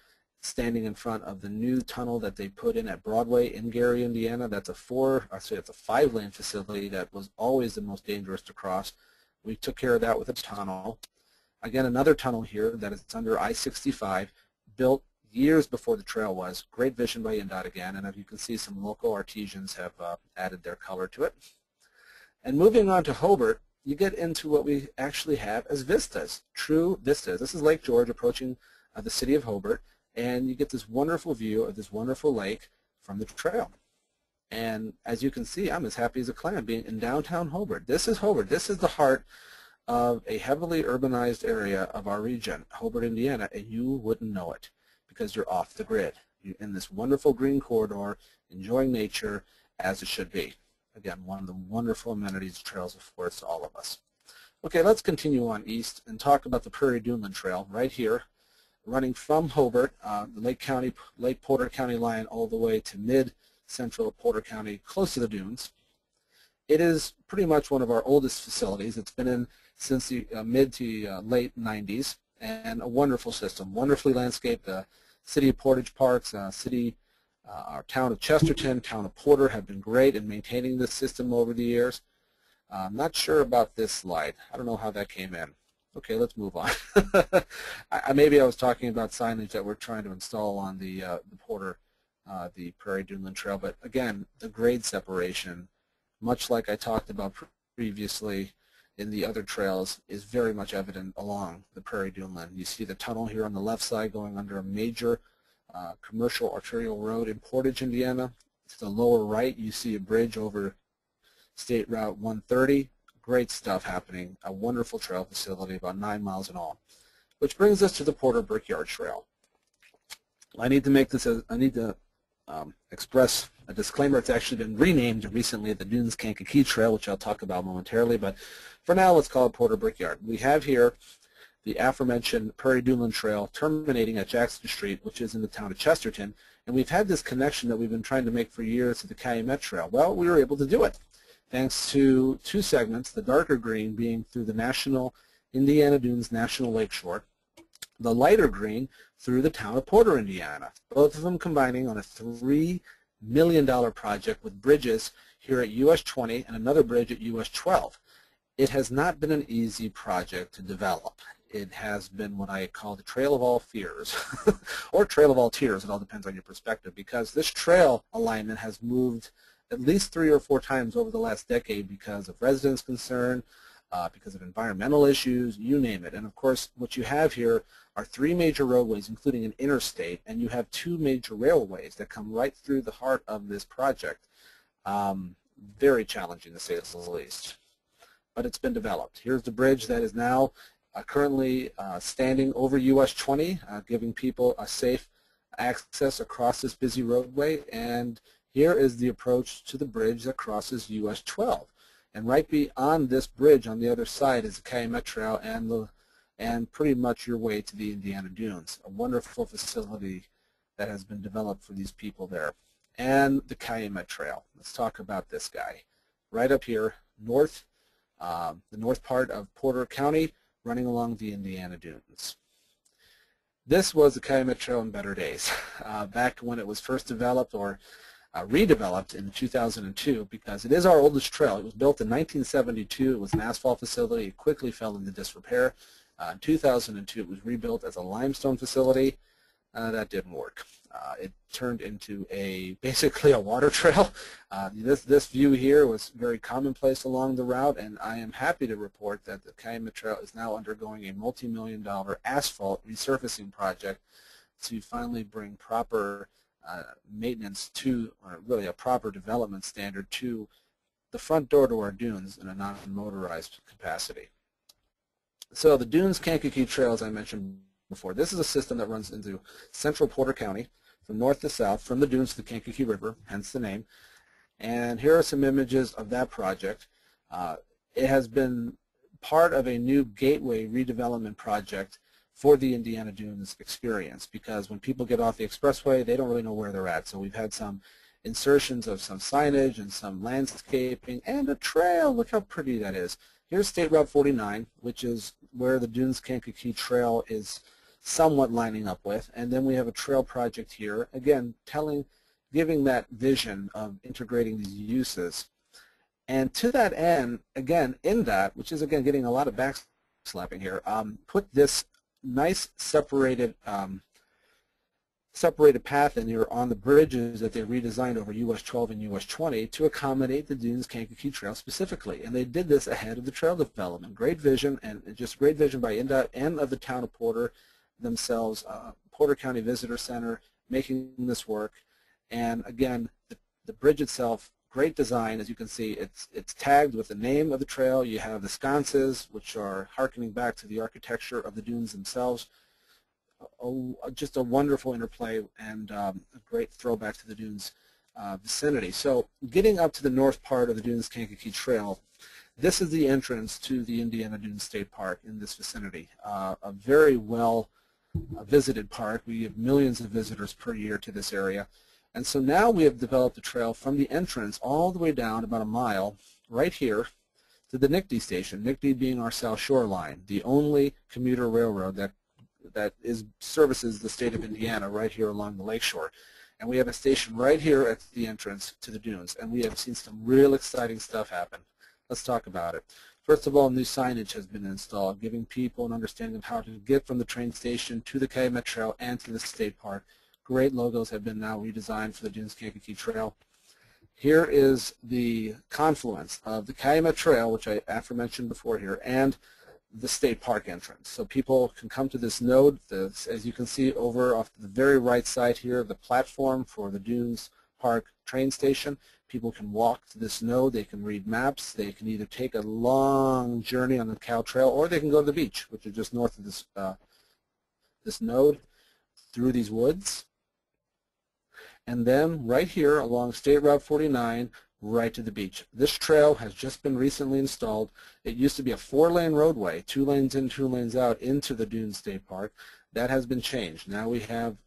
standing in front of the new tunnel that they put in at Broadway in Gary, Indiana. That's a 5-lane facility that was always the most dangerous to cross. We took care of that with a tunnel. Again, another tunnel here that is under I-65, built years before the trail was. Great vision by INDOT again, and as you can see, some local artisans have added their color to it. And moving on to Hobart, you get into what we actually have as vistas, true vistas. This is Lake George approaching the city of Hobart, and you get this wonderful view of this wonderful lake from the trail. And as you can see, I'm as happy as a clam being in downtown Hobart. This is Hobart. This is the heart of a heavily urbanized area of our region, Hobart, Indiana, and you wouldn't know it because you're off the grid. You're in this wonderful green corridor, enjoying nature as it should be. Again, one of the wonderful amenities trails affords to all of us. Okay, let's continue on east and talk about the Prairie Duneland Trail right here, running from Hobart, the Lake Porter County line, all the way to mid-central Porter County, close to the dunes. It is pretty much one of our oldest facilities. It's been in since the mid to late 90s, and a wonderful system, wonderfully landscaped. The City of Portage Parks, our town of Chesterton, town of Porter have been great in maintaining this system over the years. I'm not sure about this slide. I don't know how that came in. Okay, let's move on. Maybe I was talking about signage that we're trying to install on the Porter, the Prairie Duneland Trail, but again, the grade separation, much like I talked about previously in the other trails, is very much evident along the Prairie Duneland. You see the tunnel here on the left side going under a major commercial arterial road in Portage, Indiana. To the lower right, you see a bridge over State Route 130. Great stuff happening. A wonderful trail facility, about 9 miles in all. Which brings us to the Porter Brickyard Trail. I need to express a disclaimer. It's actually been renamed recently the Dunes Kankakee Trail, which I'll talk about momentarily. But for now, let's call it Porter Brickyard. We have here the aforementioned Prairie Duneland Trail terminating at Jackson Street, which is in the town of Chesterton. And we've had this connection that we've been trying to make for years to the Calumet Trail. Well, we were able to do it thanks to two segments, the darker green being through the National Indiana Dunes National Lakeshore, the lighter green through the town of Porter, Indiana, both of them combining on a $3 million project with bridges here at US 20 and another bridge at US 12. It has not been an easy project to develop. It has been what I call the Trail of All Fears, or Trail of All Tears. It all depends on your perspective, because this trail alignment has moved at least 3 or 4 times over the last decade because of residents' concern, because of environmental issues, you name it. And of course, what you have here are 3 major roadways, including an interstate, and you have 2 major railways that come right through the heart of this project. Very challenging, to say the least. But it's been developed. Here's the bridge that is now currently standing over US 20, giving people a safe access across this busy roadway. And here is the approach to the bridge that crosses US 12. And right beyond this bridge on the other side is the Calumet Trail and pretty much your way to the Indiana Dunes, a wonderful facility that has been developed for these people there. And the Calumet Trail. Let's talk about this guy. Right up here, the north part of Porter County, running along the Indiana Dunes. This was the Calumet Trail in better days, back when it was first developed or redeveloped in 2002, because it is our oldest trail. It was built in 1972. It was an asphalt facility. It quickly fell into disrepair. In 2002, it was rebuilt as a limestone facility. That didn't work. It turned into basically a water trail. This view here was very commonplace along the route, and I am happy to report that the Calumet Trail is now undergoing a multi-million-dollar asphalt resurfacing project to finally bring proper maintenance to, or really a proper development standard to the front door to our dunes in a non-motorized capacity. So the Dunes Kankakee Trail, as I mentioned before, this is a system that runs into central Porter County from north to south, from the dunes to the Kankakee River, hence the name. And here are some images of that project. It has been part of a new gateway redevelopment project for the Indiana Dunes experience, because when people get off the expressway, they don't really know where they're at. So we've had some insertions of some signage and some landscaping and a trail. Look how pretty that is. Here's State Route 49, which is where the Dunes Kankakee Trail is somewhat lining up with. And then we have a trail project here, again, giving that vision of integrating these uses. And to that end, again, in that, which is again getting a lot of backslapping here, put this nice separated path in here on the bridges that they redesigned over US 12 and US 20 to accommodate the Dunes Kankakee Trail specifically. And they did this ahead of the trail development. Great vision, and just great vision by INDOT and of the town of Porter themselves, Porter County Visitor Center, making this work. And again, the bridge itself, great design. As you can see, it's tagged with the name of the trail. You have the sconces, which are harkening back to the architecture of the dunes themselves. Just a wonderful interplay and a great throwback to the dunes vicinity. So getting up to the north part of the Dunes Kankakee Trail, this is the entrance to the Indiana Dunes State Park in this vicinity. A very well visited park. We have millions of visitors per year to this area. And so now we have developed a trail from the entrance all the way down about a mile right here to the NICD station, NICD being our South Shore line, the only commuter railroad that services the state of Indiana right here along the lakeshore. And we have a station right here at the entrance to the dunes, and we have seen some real exciting stuff happen. Let's talk about it. First of all, new signage has been installed, giving people an understanding of how to get from the train station to the Calumet Trail and to the state park. Great logos have been now redesigned for the Dunes Kankakee Trail. Here is the confluence of the Calumet Trail, which I aforementioned before here, and the state park entrance. So people can come to this node. As you can see over off the very right side here, the platform for the Dunes Park train station. People can walk to this node. They can read maps. They can either take a long journey on the Cal Trail, or they can go to the beach, which is just north of this node, through these woods. And then right here along State Route 49, right to the beach. This trail has just been recently installed. It used to be a 4-lane roadway, 2 lanes in, 2 lanes out into the Dunes State Park. That has been changed. Now we have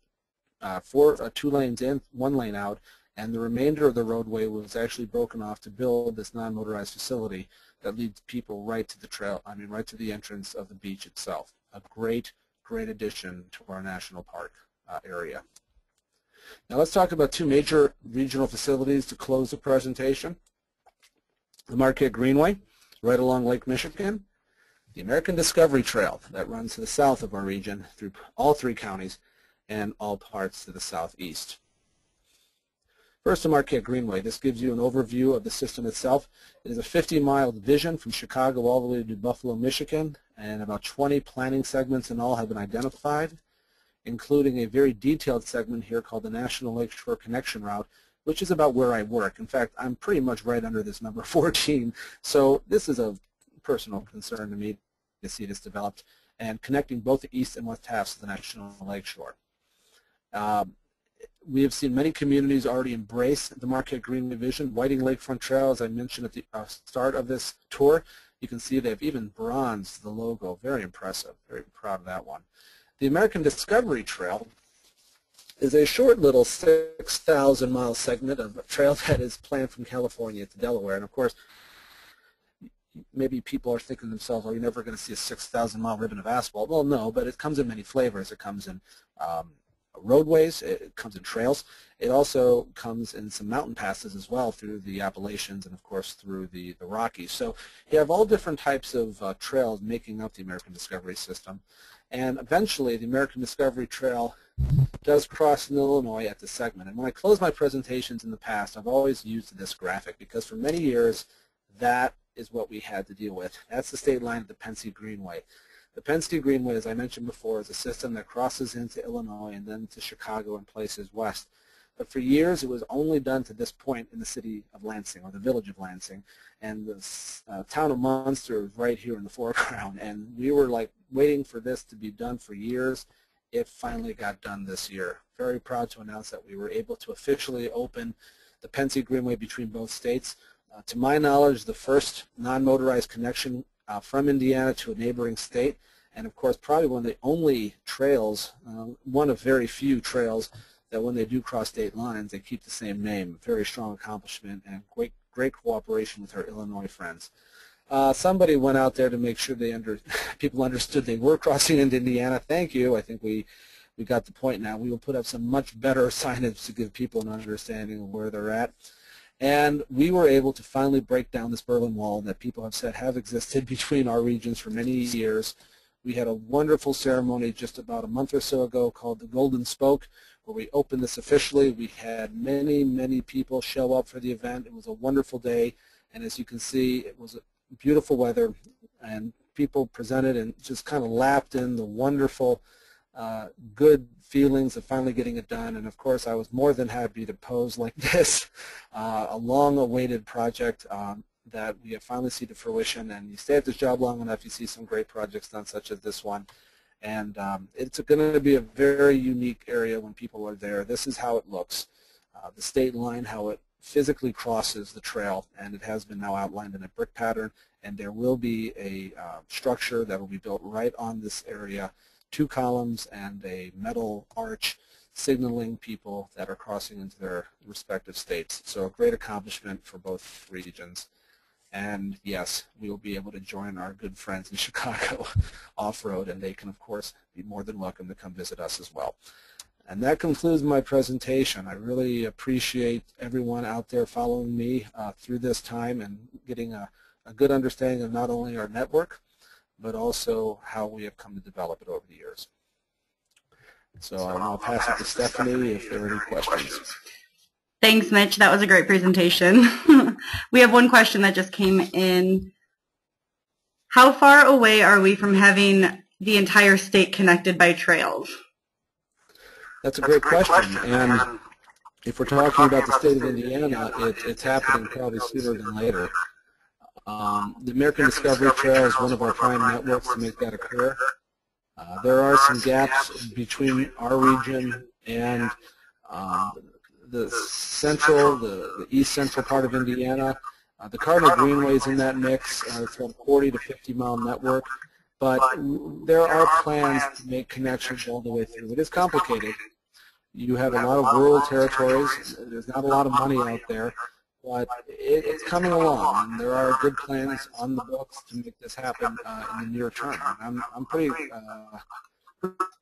2 lanes in, 1 lane out, and the remainder of the roadway was actually broken off to build this non-motorized facility that leads people right to the trail, right to the entrance of the beach itself. A great, great addition to our national park area. Now let's talk about 2 major regional facilities to close the presentation. The Marquette Greenway, right along Lake Michigan. The American Discovery Trail that runs to the south of our region through all 3 counties and all parts to the southeast. First, the Marquette Greenway. This gives you an overview of the system itself. It is a 50-mile division from Chicago all the way to Buffalo, Michigan, and about 20 planning segments in all have been identified, including a very detailed segment here called the National Lakeshore Connection Route, which is about where I work. In fact, I'm pretty much right under this number 14, so this is a personal concern to me to see this developed, and connecting both the east and west halves of the National Lakeshore. We have seen many communities already embrace the Marquette Greenway vision. Whiting Lakefront Trail, as I mentioned at the start of this tour, you can see they've even bronzed the logo. Very impressive. Very proud of that one. The American Discovery Trail is a short little 6,000-mile segment of a trail that is planned from California to Delaware. And of course, maybe people are thinking to themselves, oh, you're never going to see a 6,000-mile ribbon of asphalt. Well, no, but it comes in many flavors. It comes in roadways, it comes in trails. It also comes in some mountain passes as well through the Appalachians and, of course, through the Rockies. So you have all different types of trails making up the American Discovery System. And eventually, the American Discovery Trail does cross in Illinois at the segment. And when I close my presentations in the past, I've always used this graphic because for many years, that is what we had to deal with. That's the state line of the Pennsy Greenway. The Pennsy Greenway, as I mentioned before, is a system that crosses into Illinois and then to Chicago and places west. But for years, it was only done to this point in the city of Lansing, or the village of Lansing. And the town of Munster is right here in the foreground. And we were like waiting for this to be done for years. It finally got done this year. Very proud to announce that we were able to officially open the Pennsy Greenway between both states. To my knowledge, the first non-motorized connection from Indiana to a neighboring state, and of course probably one of the only trails, one of very few trails that when they do cross state lines they keep the same name. Very strong accomplishment and great cooperation with our Illinois friends. Somebody went out there to make sure people understood they were crossing into Indiana. Thank you. I think we got the point now. We will put up some much better signage to give people an understanding of where they're at. And we were able to finally break down this Berlin Wall that people have said have existed between our regions for many years. We had a wonderful ceremony just about a month or so ago called the Golden Spoke, where we opened this officially. We had many, many people show up for the event. It was a wonderful day, and as you can see, it was beautiful weather, and people presented and just kind of lapped in the wonderful, good feelings of finally getting it done. And of course, I was more than happy to pose like this, a long-awaited project that we have finally seen to fruition. And you stay at this job long enough, you see some great projects done, such as this one. And it's going to be a very unique area when people are there. This is how it looks. The state line, how it physically crosses the trail, and it has been now outlined in a brick pattern. And there will be a structure that will be built right on this area, 2 columns and a metal arch signaling people that are crossing into their respective states. So a great accomplishment for both regions. And yes, we will be able to join our good friends in Chicago off-road, and they can, of course, be more than welcome to come visit us as well. And that concludes my presentation. I really appreciate everyone out there following me through this time and getting a good understanding of not only our network, but also how we have come to develop it over the years. So I'll now pass it to Stephanie if there are any questions. Thanks, Mitch. That was a great presentation. We have one question that just came in. How far away are we from having the entire state connected by trails? That's a great question. And if we're talking about the state of Indiana, it's happening probably sooner than later. The American Discovery Trail is one of our prime networks to make that occur. There are some gaps between our region and the east central part of Indiana. The Cardinal Greenway is in that mix. It's got a 40 to 50-mile network, but there are plans to make connections all the way through. It is complicated. You have a lot of rural territories. There's not a lot of money out there, but it's coming along, and there are good plans on the books to make this happen in the near term. I'm pretty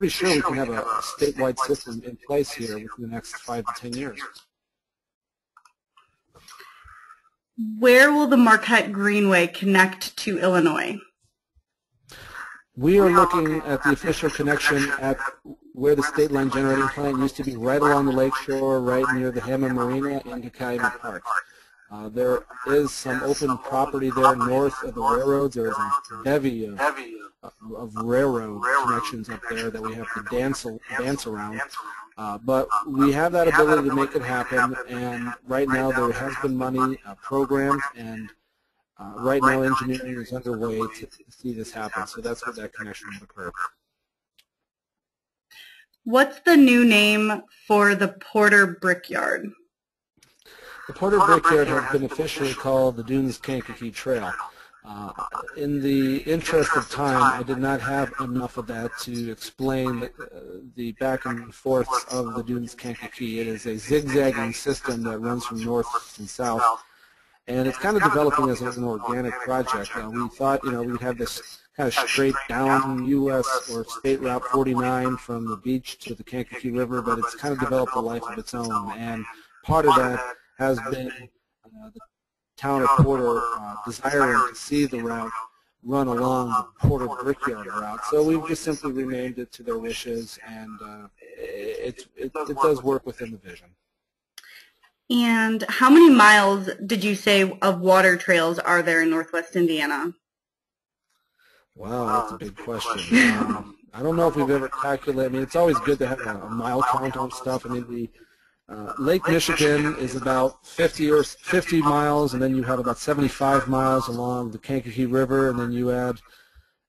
sure we can have a statewide system in place here within the next 5 to 10 years. Where will the Marquette Greenway connect to Illinois? We are looking at the official connection at where the state line generating plant used to be, right along the lake shore, right near the Hammond Marina into Calumet Park. There is some open property there north of the railroads. There is a bevy of railroad connections up there that we have to dance around. But we have that ability to make it happen, and right now there has been money programmed, and right now engineering is underway to see this happen. So that's where that connection will occur. What's the new name for the Porter Brickyard? The Porter Brickyard has been officially called the Dunes Kankakee Trail. In the interest of time, I did not have enough of that to explain the back and forths of the Dunes Kankakee. It is a zigzagging system that runs from north and south, and it's kind of developing as an organic project. We thought, we'd have this kind of straight down U.S. or State Route 49 from the beach to the Kankakee River, but it's kind of developed a life of its own, and part of that has been the town of Porter desiring to see the route run along the Porter Brickyard route. So we've just simply renamed it to their wishes, and it does work within the vision. And how many miles did you say of water trails are there in Northwest Indiana? Wow, that's a big question. I don't know if we've ever calculated. I mean, it's always good to have a mile count on stuff. I mean, the Lake Michigan is about 50 miles, and then you have about 75 miles along the Kankakee River, and then you add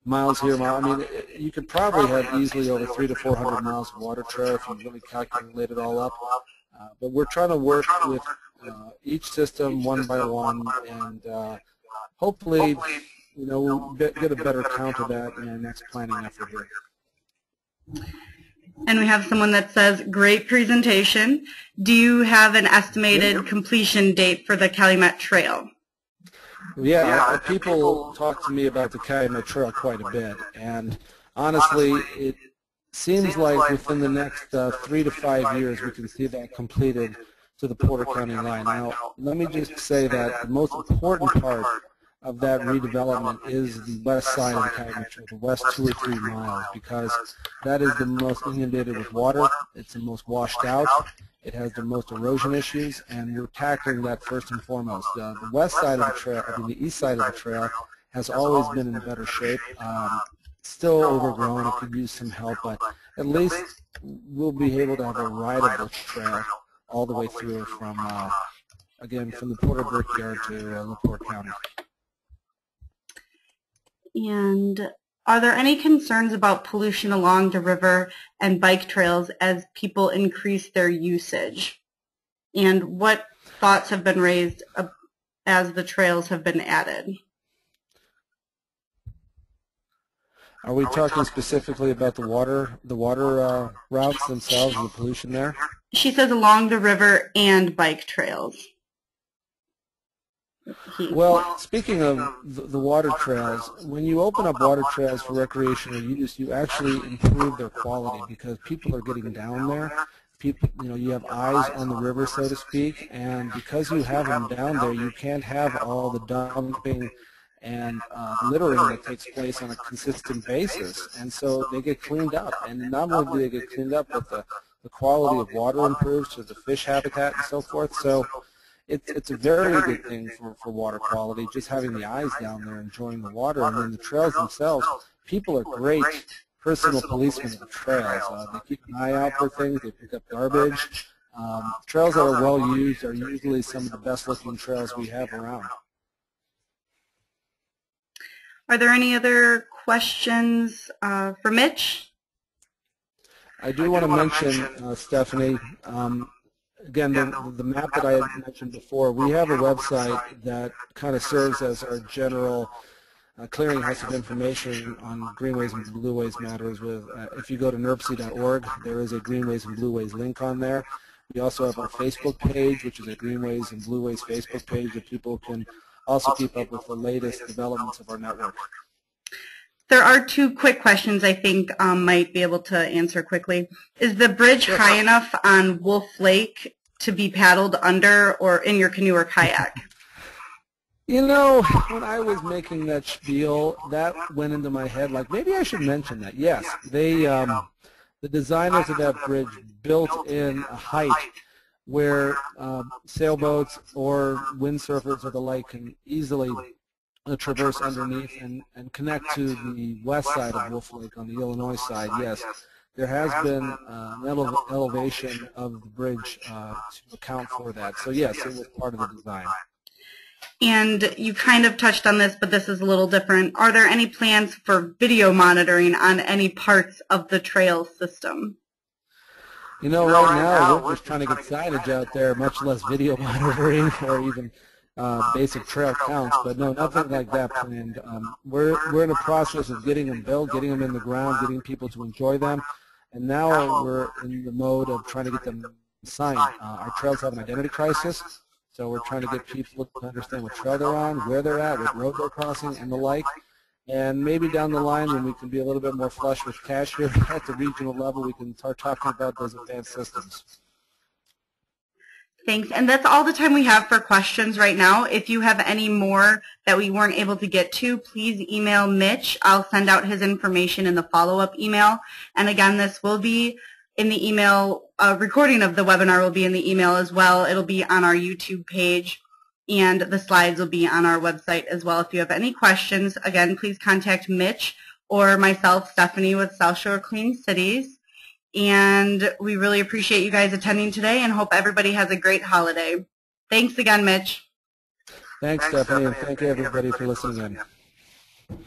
miles here. I mean, you could probably have easily over 300 to 400 miles of water trail if you really calculate it all up. But we're trying to work with each system one by one, and hopefully, we'll get a better count of that in our next planning effort here. And we have someone that says, great presentation. Do you have an estimated completion date for the Calumet Trail? Yeah, people talk to me about the Calumet Trail quite a bit, and honestly, it seems like within the next 3 to 5 years we can see that completed to the Porter County line. Now, let me just say that the most important part of that redevelopment is the west side of the Calumet Trail, the west 2 or 3 miles, because that is the most inundated with water, it's the most washed out, it has the most erosion issues, and we're tackling that first and foremost. The west side of the trail, the east side of the trail, has always been in better shape. Still overgrown, it could use some help, but at least we'll be able to have a rideable trail all the way through from, again, from the Porter Brickyard to LaPorte County. And are there any concerns about pollution along the river and bike trails as people increase their usage? And what thoughts have been raised as the trails have been added? Are we talking specifically about the water routes themselves and the pollution there? She says along the river and bike trails. Well, speaking of the water trails, when you open up water trails for recreational use, you actually improve their quality because people are getting down there. People, you have eyes on the river, so to speak, and because you have them down there, you can't have all the dumping and littering that takes place on a consistent basis, and so they get cleaned up. And not only do they get cleaned up, but the quality of water improves to the fish habitat and so forth. So it's a very good thing for water quality, just having the eyes down there enjoying the water. And then the trails themselves, people are great personal policemen of the trails. They keep an eye out for things, they pick up garbage. Trails that are well used are usually some of the best looking trails we have around. Are there any other questions for Mitch? I do want to mention, Stephanie, again, the map that I had mentioned before, we have a website that kind of serves as our general clearinghouse of information on greenways and blueways matters. If you go to NIRPC.org, there is a greenways and blueways link on there. We also have our Facebook page, which is a greenways and blueways Facebook page that people can also keep up with the latest developments of our network. There are two quick questions I think might be able to answer quickly. Is the bridge high enough on Wolf Lake to be paddled under or in your canoe or kayak? When I was making that spiel, that went into my head like maybe I should mention that. Yes, the designers of that bridge built in a height where sailboats or windsurfers or the like can easily traverse underneath and connect to the west side of Wolf Lake on the Illinois side. Yes, there has been an elevation of the bridge to account for that. So yes, it was part of the design. And you kind of touched on this, but this is a little different. Are there any plans for video monitoring on any parts of the trail system? You know, right now we're just trying to get signage out there, much less video monitoring or even basic trail counts, but no, nothing like that planned. We're in a process of getting them built, getting them in the ground, getting people to enjoy them, and now we're in the mode of trying to get them signed. Our trails have an identity crisis, so we're trying to get people to understand what trail they're on, where they're at, what road they're crossing, and the like. And maybe down the line, when we can be a little bit more flush with cash here at the regional level, we can start talking about those advanced systems. Thanks. And that's all the time we have for questions right now. If you have any more that we weren't able to get to, please email Mitch. I'll send out his information in the follow-up email. And again, this will be in the email, recording of the webinar will be in the email as well. It'll be on our YouTube page, and the slides will be on our website as well. If you have any questions, again, please contact Mitch or myself, Stephanie, with South Shore Clean Cities. And we really appreciate you guys attending today and hope everybody has a great holiday. Thanks again, Mitch. Thanks, Stephanie, and thank you, everybody, for listening in.